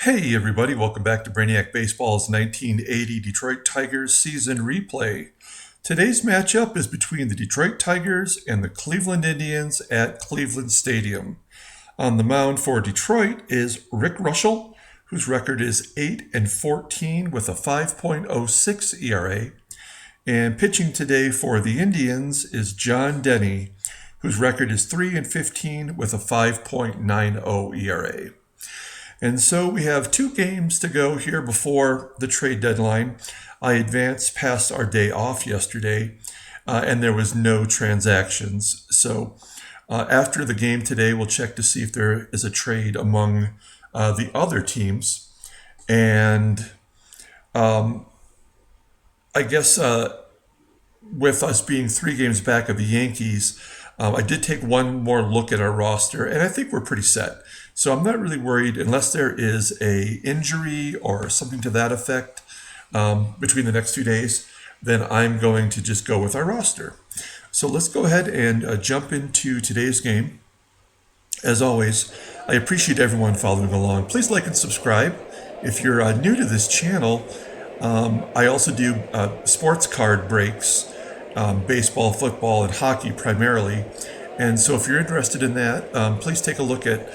Hey everybody, welcome back to Brainiac Baseball's 1980 Detroit Tigers season replay. Today's matchup is between the Detroit Tigers and the Cleveland Indians at Cleveland Stadium. On the mound for Detroit is Rick Reuschel, whose record is 8-14 with a 5.06 ERA. And pitching today for the Indians is John Denny, whose record is 3-15 with a 5.90 ERA. And so we have two games to go here before the trade deadline. I advanced past our day off yesterday, and there was no transactions. So after the game today, we'll check to see if there is a trade among the other teams. And I guess with us being 3 games back of the Yankees, I did take one more look at our roster, and I think we're pretty set. So I'm not really worried unless there is a injury or something to that effect between the next 2 days, then I'm going to just go with our roster. So let's go ahead and jump into today's game. As always, I appreciate everyone following along. Please like and subscribe. If you're new to this channel, I also do sports card breaks, baseball, football, and hockey primarily. And so if you're interested in that, please take a look at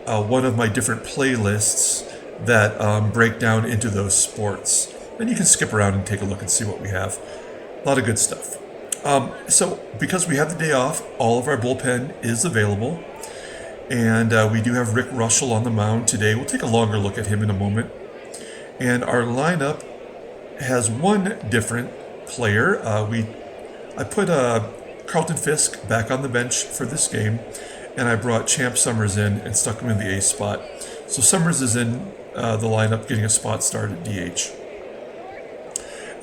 one of my different playlists that break down into those sports. And you can skip around and take a look and see what we have. A lot of good stuff. So because we have the day off, all of our bullpen is available. And we do have Rick Reuschel on the mound today. We'll take a longer look at him in a moment. And our lineup has one different player. I put Carlton Fisk back on the bench for this game, and I brought Champ Summers in and stuck him in the ace spot. So Summers is in the lineup getting a spot start at DH.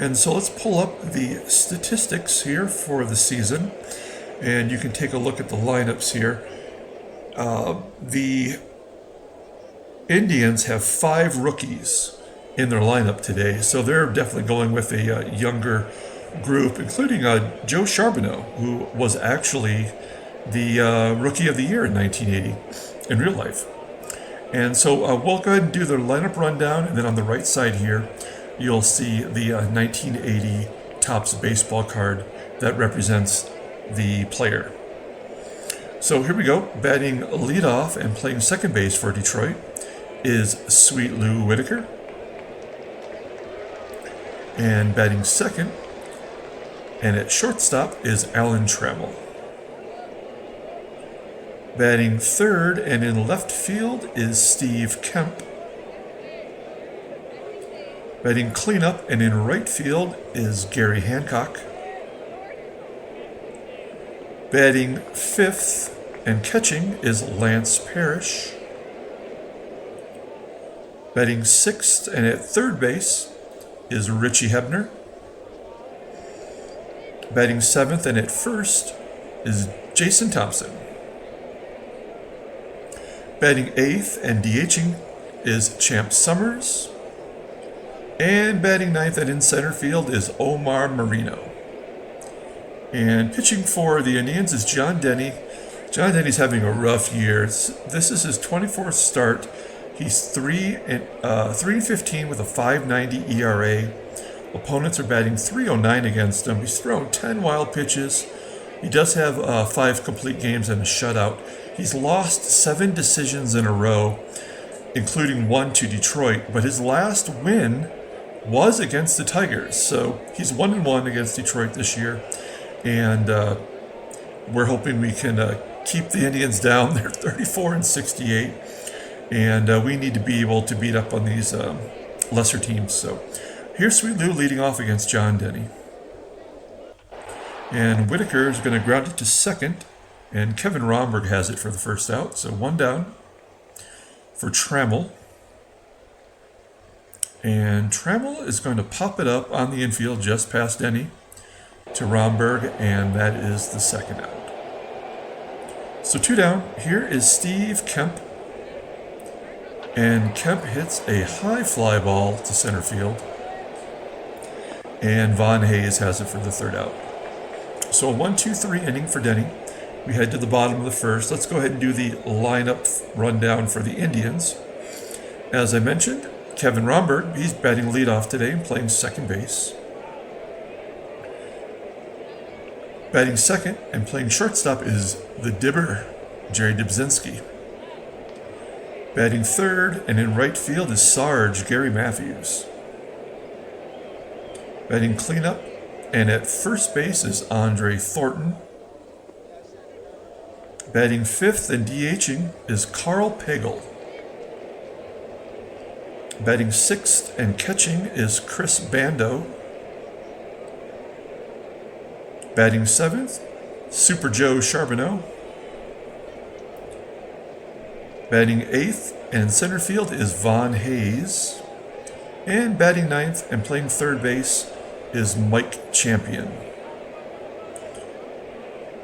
And so let's pull up the statistics here for the season, and you can take a look at the lineups here. The Indians have 5 rookies in their lineup today, so they're definitely going with a younger group, including Joe Charbonneau, who was actually the Rookie of the Year in 1980 in real life. And so we'll go ahead and do the lineup rundown, and then on the right side here, you'll see the 1980 Topps baseball card that represents the player. So here we go. Batting leadoff and playing second base for Detroit is Sweet Lou Whitaker. And batting second and at shortstop is Alan Trammell. Batting third and in left field is Steve Kemp. Batting cleanup and in right field is Garry Hancock. Batting fifth and catching is Lance Parrish. Batting sixth and at third base is Richie Hebner. Batting seventh and at first is Jason Thompson. Batting eighth and DHing is Champ Summers. And batting ninth and in center field is Omar Marino. And pitching for the Indians is John Denny. John Denny's having a rough year. This is his 24th start. He's 3-15 with a 5.90 ERA. Opponents are batting .309 against him. He's thrown 10 wild pitches. He does have 5 complete games and a shutout. He's lost 7 decisions in a row, including one to Detroit. But his last win was against the Tigers. So he's 1-1 against Detroit this year. And we're hoping we can keep the Indians down. They're 34-68. And we need to be able to beat up on these lesser teams. So here's Sweet Lou leading off against John Denny. And Whitaker is going to ground it to second. And Kevin Romberg has it for the first out. So 1 down for Trammell. And Trammell is going to pop it up on the infield just past Denny to Romberg. And that is the second out. So 2 down. Here is Steve Kemp. And Kemp hits a high fly ball to center field. And Von Hayes has it for the third out. So a 1-2-3 inning for Denny. We head to the bottom of the first. Let's go ahead and do the lineup rundown for the Indians. As I mentioned, Kevin Romberg, he's batting leadoff today and playing second base. Batting second and playing shortstop is the Dibber, Jerry Dibzinski. Batting third and in right field is Sarge, Gary Matthews. Batting cleanup and at first base is Andre Thornton. Batting fifth and DHing is Carl Pagel. Batting sixth and catching is Chris Bando. Batting seventh, Super Joe Charbonneau. Batting eighth and center field is Von Hayes. And batting ninth and playing third base is Mike Champion.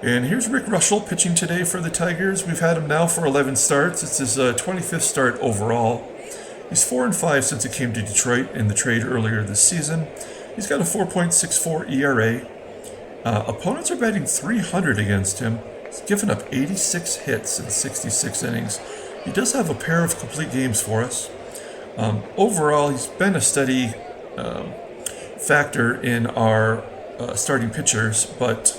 And here's Rick Reuschel pitching today for the Tigers. We've had him now for 11 starts. It's his 25th start overall. He's 4-5 since he came to Detroit in the trade earlier this season. He's got a 4.64 ERA. Opponents are batting .300 against him. He's given up 86 hits in 66 innings. He does have a pair of complete games for us. Overall, he's been a steady factor in our starting pitchers, but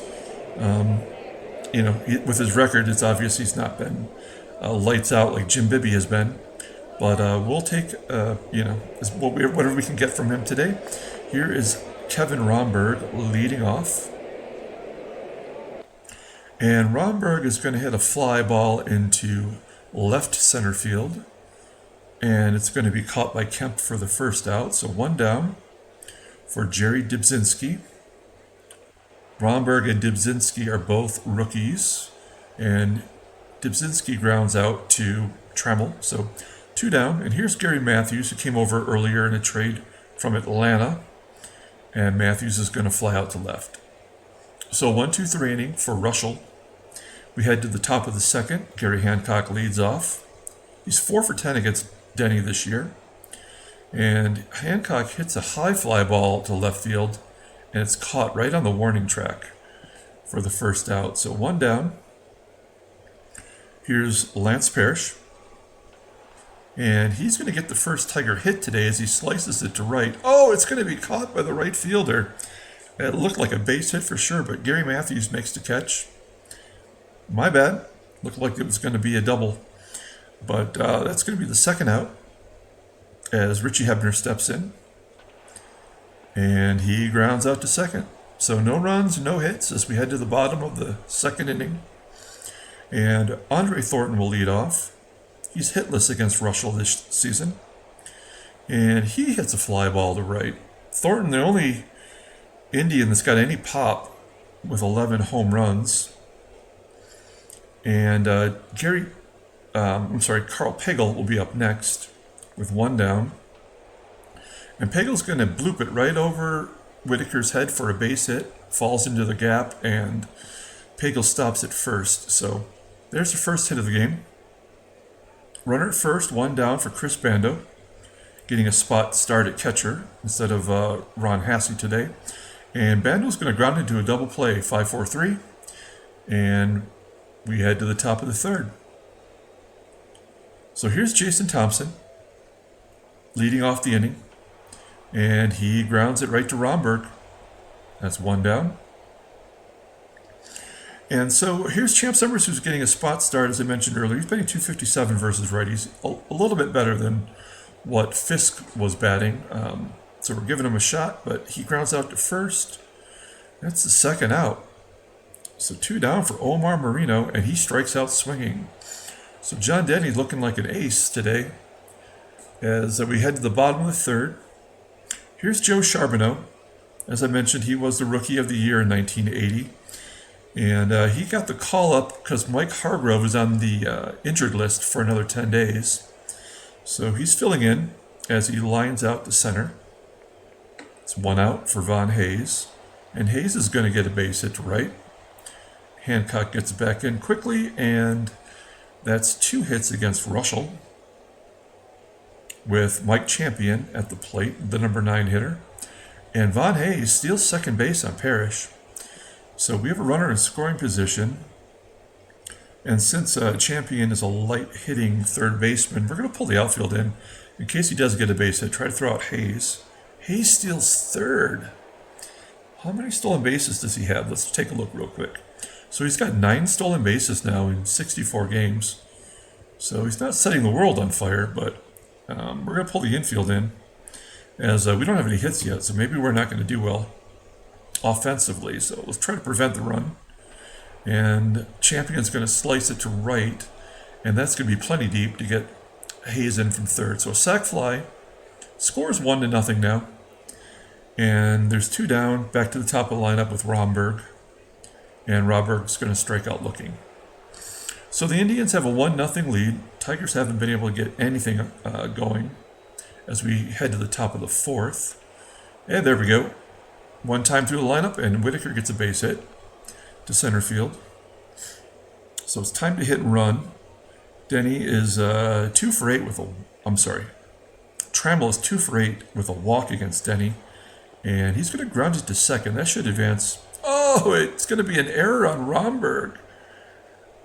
with his record, it's obvious he's not been lights out like Jim Bibby has been. But we'll take whatever we can get from him today. Here is Kevin Romberg leading off. And Romberg is going to hit a fly ball into left center field. And it's going to be caught by Kemp for the first out. So one down for Jerry Dibzinski. Romberg and Dibzinski are both rookies. And Dibzinski grounds out to Trammell. So two down. And here's Gary Matthews, who came over earlier in a trade from Atlanta. And Matthews is going to fly out to left. So 1-2-3 inning for Reuschel. We head to the top of the second. Garry Hancock leads off. He's 4 for 10 against Denny this year. And Hancock hits a high fly ball to left field, and it's caught right on the warning track for the first out. So one down. Here's Lance Parrish. And he's going to get the first Tiger hit today as he slices it to right. Oh, it's going to be caught by the right fielder. It looked like a base hit for sure, but Gary Matthews makes the catch. My bad. Looked like it was going to be a double. But that's going to be the second out as Richie Hebner steps in. And he grounds out to second. So no runs, no hits as we head to the bottom of the second inning. And Andre Thornton will lead off. He's hitless against Reuschel this season. And he hits a fly ball to right. Thornton, the only Indian that's got any pop with 11 home runs. And Carl Pagel will be up next with one down. And Pagel's going to bloop it right over Whitaker's head for a base hit. Falls into the gap, and Pagel stops at first. So there's the first hit of the game. Runner at first, one down for Chris Bando, getting a spot start at catcher instead of Ron Hassey today. And Bando's going to ground into a double play, 5-4-3. And we head to the top of the third. So here's Jason Thompson leading off the inning. And he grounds it right to Romberg. That's one down. And so here's Champ Summers, who's getting a spot start, as I mentioned earlier. He's batting .257 versus righties, a little bit better than what Fisk was batting. So we're giving him a shot, but he grounds out to first. That's the second out. So two down for Omar Marino, and he strikes out swinging. So John Denny looking like an ace today as we head to the bottom of the third. Here's Joe Charbonneau. As I mentioned, he was the Rookie of the Year in 1980. And he got the call up because Mike Hargrove is on the injured list for another 10 days. So he's filling in as he lines out to center. It's one out for Von Hayes. And Hayes is going to get a base hit to right. Hancock gets back in quickly, and that's two hits against Reuschel, with Mike Champion at the plate, the number 9 hitter. And Von Hayes steals second base on Parrish. So we have a runner in scoring position. And since Champion is a light-hitting third baseman, we're going to pull the outfield in case he does get a base hit. Try to throw out Hayes. Hayes steals third. How many stolen bases does he have? Let's take a look real quick. So he's got 9 stolen bases now in 64 games. So he's not setting the world on fire, but we're going to pull the infield in as we don't have any hits yet, so maybe we're not going to do well offensively. So let's try to prevent the run. And Champion's going to slice it to right, and that's going to be plenty deep to get Hayes in from third. So a sac fly, scores 1-0 now. And there's 2 down, back to the top of the lineup with Romberg. And Romberg's going to strike out looking. So the Indians have a 1-0 lead. Tigers haven't been able to get anything going as we head to the top of the 4th. And there we go. 1 time through the lineup, and Whitaker gets a base hit to center field. So it's time to hit and run. Denny is 2 for 8 with a... Trammell is 2 for 8 with a walk against Denny. And he's going to ground it to second. That should advance. Oh, it's going to be an error on Romberg.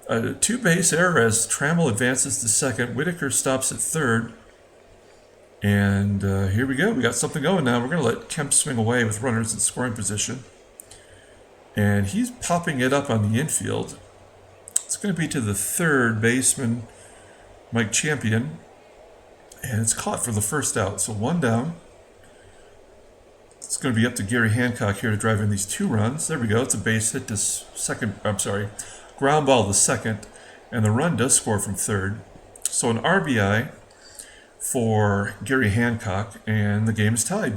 A 2-base error as Trammell advances to second. Whitaker stops at third. And here we go. We got something going now. We're going to let Kemp swing away with runners in scoring position. And he's popping it up on the infield. It's going to be to the third baseman, Mike Champion. And it's caught for the first out. So 1 down. It's going to be up to Garry Hancock here to drive in these 2 runs. There we go. It's a base hit to second. Ground ball to second. And the run does score from third. So an RBI for Garry Hancock, and the game is tied.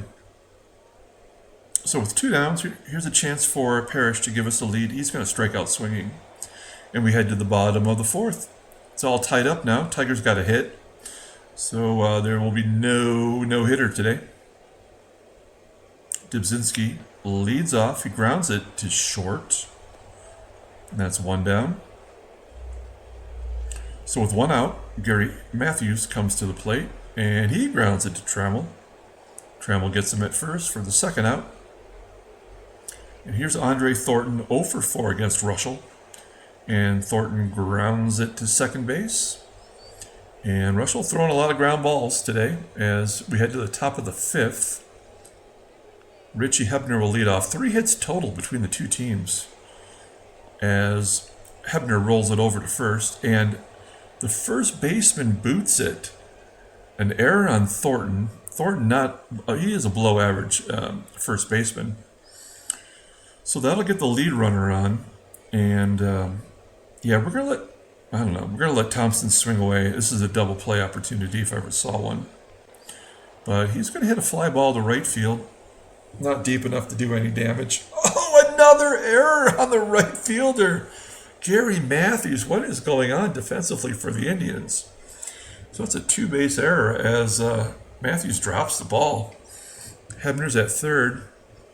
So with 2 downs, here's a chance for Parrish to give us the lead. He's going to strike out swinging. And we head to the bottom of the 4th. It's all tied up now. Tigers got a hit. So there will be no hitter today. Dubzinski leads off. He grounds it to short. And that's 1 down. So with 1 out, Gary Matthews comes to the plate, and he grounds it to Trammell. Trammell gets him at first for the second out. And here's Andre Thornton 0 for 4 against Reuschel. And Thornton grounds it to second base. And Reuschel throwing a lot of ground balls today as we head to the top of the 5th. Richie Hebner will lead off. 3 hits total between the 2 teams as Hebner rolls it over to first. And the first baseman boots it. An error on Thornton. Thornton he is a below average first baseman. So that'll get the lead runner on. And we're going to let Thompson swing away. This is a double play opportunity if I ever saw one. But he's going to hit a fly ball to right field. Not deep enough to do any damage. Oh, another error on the right fielder. Gary Matthews, what is going on defensively for the Indians? So it's a 2-base error as Matthews drops the ball. Hebner's at third.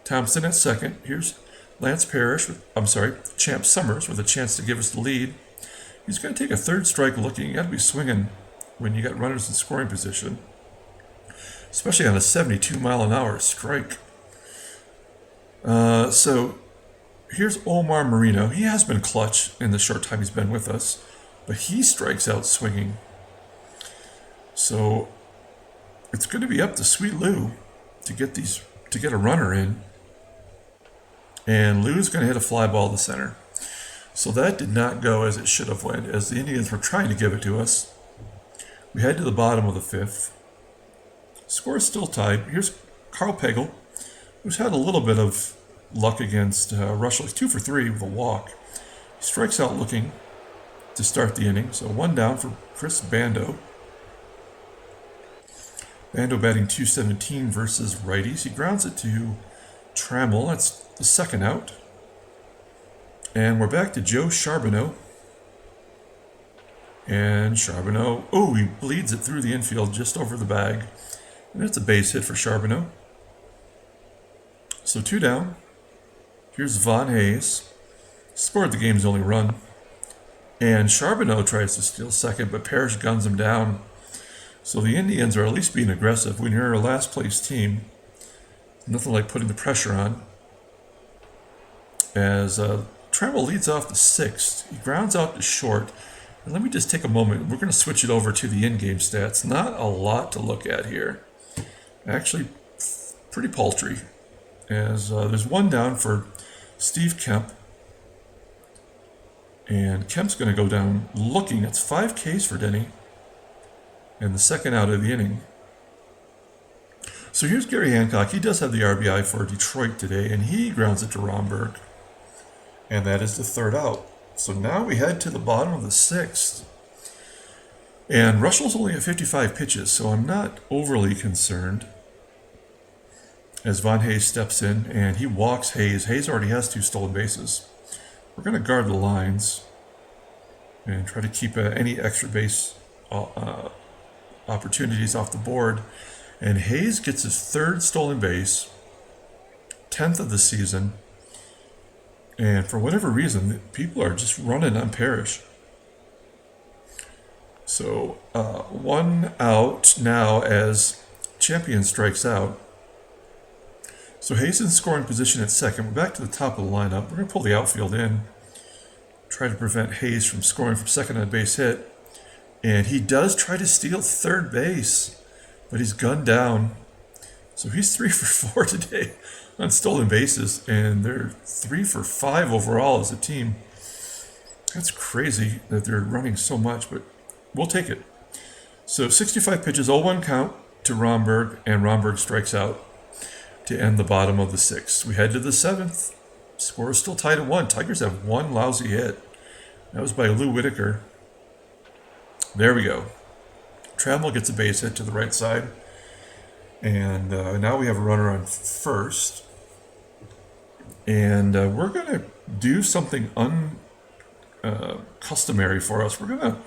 Thompson at second. Here's Champ Summers with a chance to give us the lead. He's going to take a third strike looking. You got to be swinging when you got runners in scoring position, especially on a 72-mile-an-hour strike. So here's Omar Marino. He has been clutch in the short time he's been with us, but he strikes out swinging. So it's going to be up to Sweet Lou to get a runner in. And Lou's going to hit a fly ball to center. So that did not go as it should have went, as the Indians were trying to give it to us. We head to the bottom of the 5th. Score is still tied. Here's Carl Pagel, who's had a little bit of luck against Reuschel. He's 2 for 3 with a walk. He strikes out looking to start the inning. So 1 down for Chris Bando. Bando batting .217 versus righties. He grounds it to Trammell. That's the second out. And we're back to Joe Charbonneau. And Charbonneau, he bleeds it through the infield just over the bag. And that's a base hit for Charbonneau. So 2 down. Here's Von Hayes. Scored the game's only run. And Charbonneau tries to steal second, but Parrish guns him down. So the Indians are at least being aggressive. When you're a last place team, nothing like putting the pressure on. As Trammell leads off the 6th. He grounds out to short. And let me just take a moment. We're going to switch it over to the in-game stats. Not a lot to look at here. Actually, pretty paltry. As there's one down for Steve Kemp. And Kemp's going to go down looking. It's 5 Ks for Denny. And the second out of the inning. So here's Garry Hancock. He does have the RBI for Detroit today, and he grounds it to Romberg. And that is the third out. So now we head to the bottom of the 6th. And Reuschel's only at 55 pitches, so I'm not overly concerned. As Von Hayes steps in, and he walks Hayes. Hayes already has 2 stolen bases. We're going to guard the lines and try to keep any extra base opportunities off the board. And Hayes gets his 3rd stolen base, 10th of the season. And for whatever reason, people are just running on Parrish. So 1 out now as Champion strikes out. So Hayes in scoring position at second. We're back to the top of the lineup. We're going to pull the outfield in. Try to prevent Hayes from scoring from second on base hit. And he does try to steal third base. But he's gunned down. So he's 3 for 4 today on stolen bases. And they're 3 for 5 overall as a team. That's crazy that they're running so much, but we'll take it. So 65 pitches, 0-1 count to Romberg, and Romberg strikes out to end the bottom of the 6th. We head to the 7th. Score is still tied at 1. Tigers have 1 lousy hit. That was by Lou Whitaker. There we go. Trammell gets a base hit to the right side. And now we have a runner on first. And we're going to do something uncustomary for us. We're going to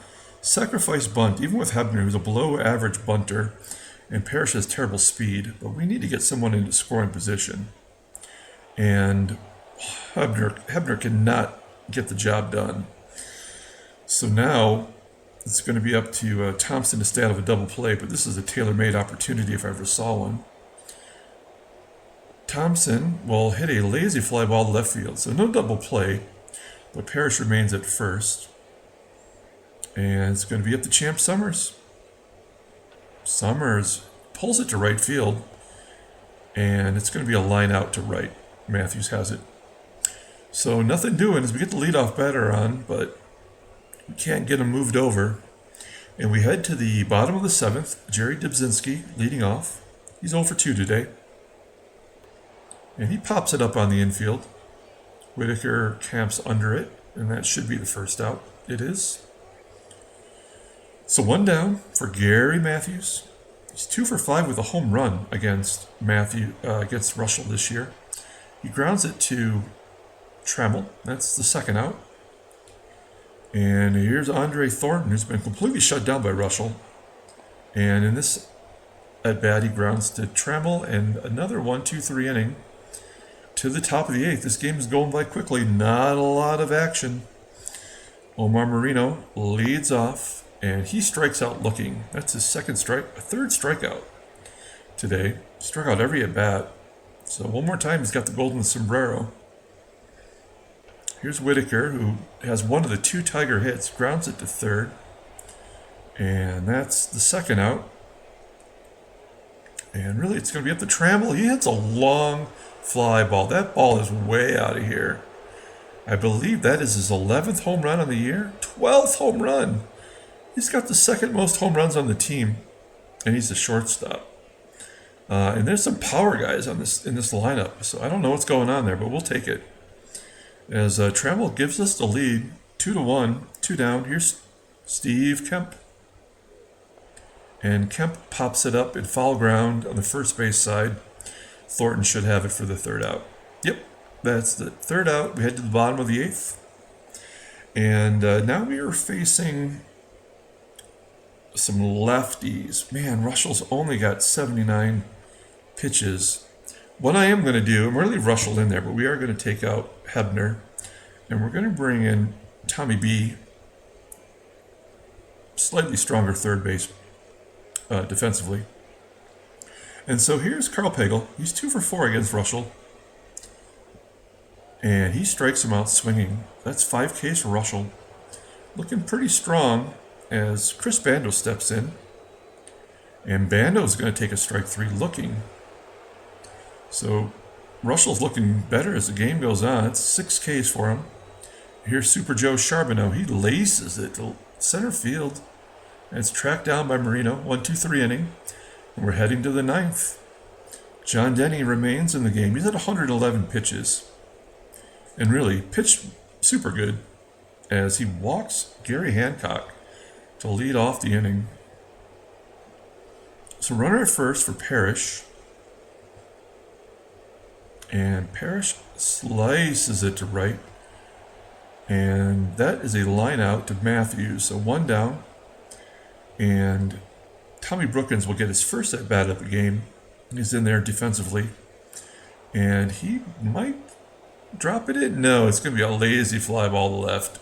sacrifice bunt, even with Hebner, who's a below-average bunter, and Parrish has terrible speed. But we need to get someone into scoring position. And Hebner cannot get the job done. So now it's going to be up to Thompson to stay out of a double play, but this is a tailor-made opportunity if I ever saw one. Thompson will hit a lazy fly ball to left field, so no double play, but Parrish remains at first. And it's going to be up to Champ Summers. Summers pulls it to right field, and it's going to be a line out to right. Matthews has it. So nothing doing as we get the leadoff batter on, but we can't get him moved over. And we head to the bottom of the 7th. Jerry Dubzinski leading off. He's 0 for 2 today. And he pops it up on the infield. Whitaker camps under it, and that should be the first out. It is. So 1 down for Gary Matthews. He's 2 for 5 with a home run against Reuschel this year. He grounds it to Trammell. That's the second out. And here's Andre Thornton, who's been completely shut down by Reuschel. And in this at-bat, he grounds to Trammell, and another 1-2-3 inning to the top of the 8th. This game is going by quickly. Not a lot of action. Omar Marino leads off, and he strikes out looking. That's his third strikeout today. Struck out every at-bat. So one more time, he's got the golden sombrero. Here's Whitaker, who has one of the 2 Tiger hits, grounds it to third. And that's the second out. And really, it's going to be up to Trammell. He hits a long fly ball. That ball is way out of here. I believe that is his 11th home run on the year. 12th home run. He's got the second most home runs on the team. And he's the shortstop. And there's some power guys in this lineup. So I don't know what's going on there, but we'll take it. As Trammell gives us the lead, 2-1, 2 down. Here's Steve Kemp. And Kemp pops it up in foul ground on the first base side. Thornton should have it for the third out. Yep, that's the third out. We head to the bottom of the 8th. And now we are facing some lefties. Man, Reuschel's only got 79 pitches. What I am going to do, I'm going to leave Reuschel in there, but we are going to take out Hebner, and we're going to bring in Tommy B, slightly stronger third base defensively. And so here's Carl Pagel. He's 2 for 4 against Reuschel. And he strikes him out swinging. That's 5 Ks for Reuschel. Looking pretty strong as Chris Bando steps in. And Bando's going to take a strike 3 looking. So Reuschel's looking better as the game goes on. It's 6 Ks for him. Here's Super Joe Charbonneau. He laces it to center field. And it's tracked down by Marino. 1-2-3 inning. And we're heading to the 9th. John Denny remains in the game. He's at 111 pitches. And really pitched super good as he walks Garry Hancock to lead off the inning. So runner at first for Parrish. And Parrish slices it to right. And that is a line out to Matthews. So 1 down. And Tommy Brookins will get his first at bat of the game. He's in there defensively. And he might drop it in. No, it's going to be a lazy fly ball to left.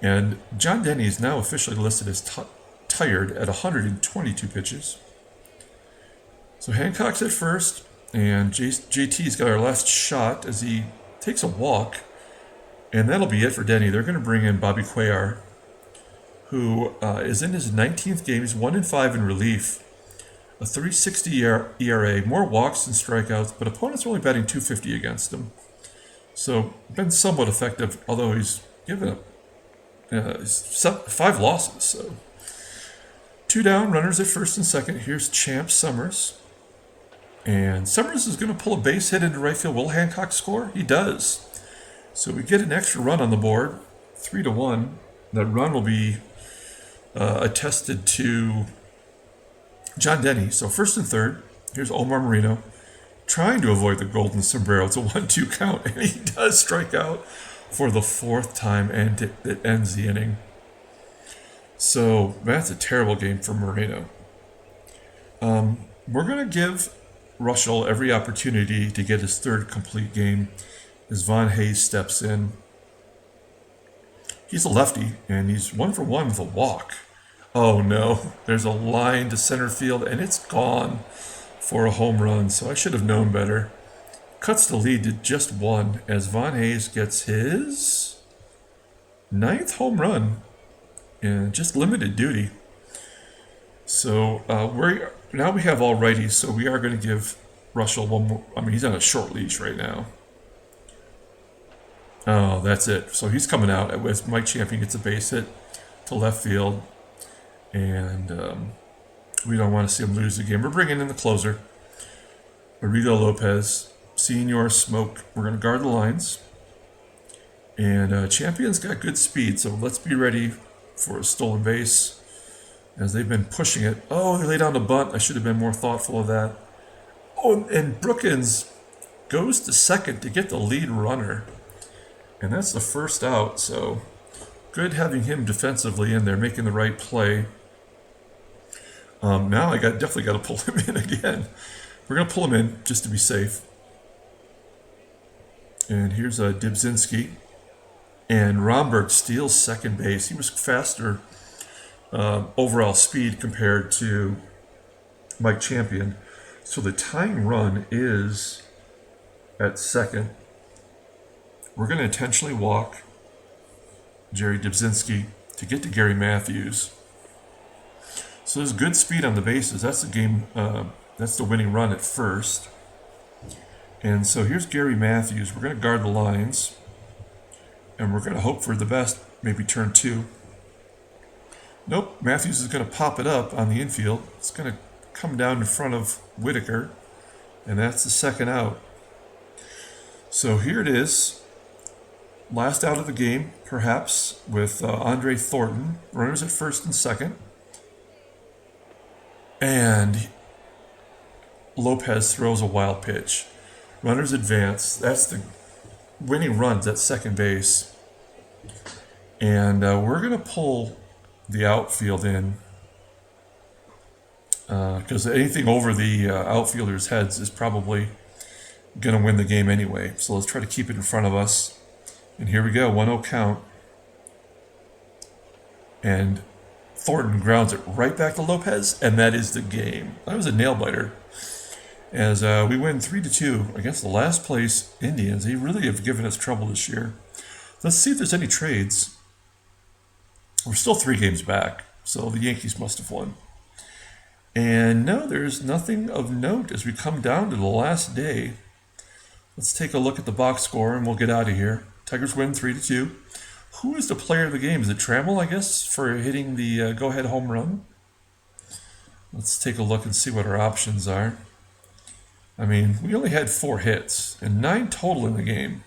And John Denny is now officially listed as tired at 122 pitches. So Hancock's at first. And JT's got our last shot as he takes a walk. And that'll be it for Denny. They're going to bring in Bobby Cuellar, who is in his 19th game. He's 1-5 in relief. A 3.60 ERA, more walks than strikeouts, but opponents are only batting .250 against him. So, been somewhat effective, although he's given up 5 losses. So, 2 down, runners at first and second. Here's Champ Summers. And Summers is going to pull a base hit into right field. Will Hancock score? He does. So we get an extra run on the board, 3-1. That run will be attested to John Denny. So first and third, here's Omar Marino trying to avoid the golden sombrero. It's a 1-2 count, and he does strike out for the 4th time, and it ends the inning. So that's a terrible game for Marino. We're going to give Reuschel every opportunity to get his 3rd complete game as Von Hayes steps in. He's a lefty, and he's 1 for 1 with a walk. Oh no, there's a line to center field, and it's gone for a home run, so I should have known better. Cuts the lead to just 1 as Von Hayes gets his 9th home run and just limited duty. So now we have all righties, so we are going to give Reuschel one more. I mean, he's on a short leash right now. Oh, that's it. So he's coming out as Mike Champion gets a base hit to left field. And we don't want to see him lose the game. We're bringing in the closer, Arrigo Lopez. Senior Smoke. We're going to guard the lines. And Champion's got good speed, so let's be ready for a stolen base as they've been pushing it. Oh, they laid down the bunt. I should have been more thoughtful of that. Oh, and Brookins goes to second to get the lead runner. And that's the first out, so good having him defensively in there, making the right play. Now I definitely got to pull him in again. We're going to pull him in just to be safe. And here's Dibzinski. And Romberg steals second base. He was faster overall speed compared to Mike Champion. So the tying run is at second. We're going to intentionally walk Jerry Dibzinski to get to Gary Matthews. So there's good speed on the bases. That's the game. That's the winning run at first. And so here's Gary Matthews. We're going to guard the lines. And we're going to hope for the best. Maybe turn 2. Nope. Matthews is going to pop it up on the infield. It's going to come down in front of Whitaker. And that's the second out. So here it is. Last out of the game, perhaps, with Andre Thornton. Runners at first and second. And Lopez throws a wild pitch. Runners advance. That's the winning runs at second base. And we're going to pull the outfield in. Because anything over the outfielders' heads is probably going to win the game anyway. So let's try to keep it in front of us. And here we go, 1-0 count. And Thornton grounds it right back to Lopez, and that is the game. That was a nail-biter. as we win 3-2 against the last place Indians. They really have given us trouble this year. Let's see if there's any trades. We're still 3 games back, so the Yankees must have won. And no, there's nothing of note as we come down to the last day. Let's take a look at the box score and we'll get out of here. Tigers win 3-2. Who is the player of the game? Is it Trammell, I guess, for hitting the go-ahead home run? Let's take a look and see what our options are. I mean, we only had 4 hits and 9 total in the game.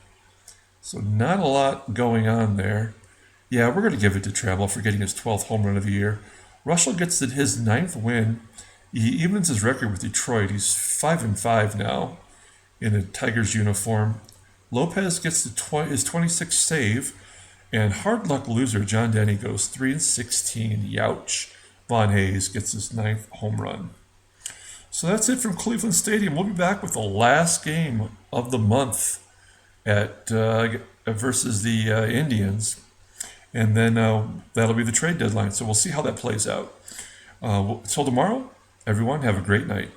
So not a lot going on there. Yeah, we're going to give it to Trammell for getting his 12th home run of the year. Reuschel gets his 9th win. He evens his record with Detroit. He's 5-5 now in a Tigers uniform. Lopez gets his 26th save. And hard luck loser John Denny goes 3-16. Youch. Von Hayes gets his 9th home run. So that's it from Cleveland Stadium. We'll be back with the last game of the month at versus the Indians. And then that'll be the trade deadline. So we'll see how that plays out. Until tomorrow, everyone, have a great night.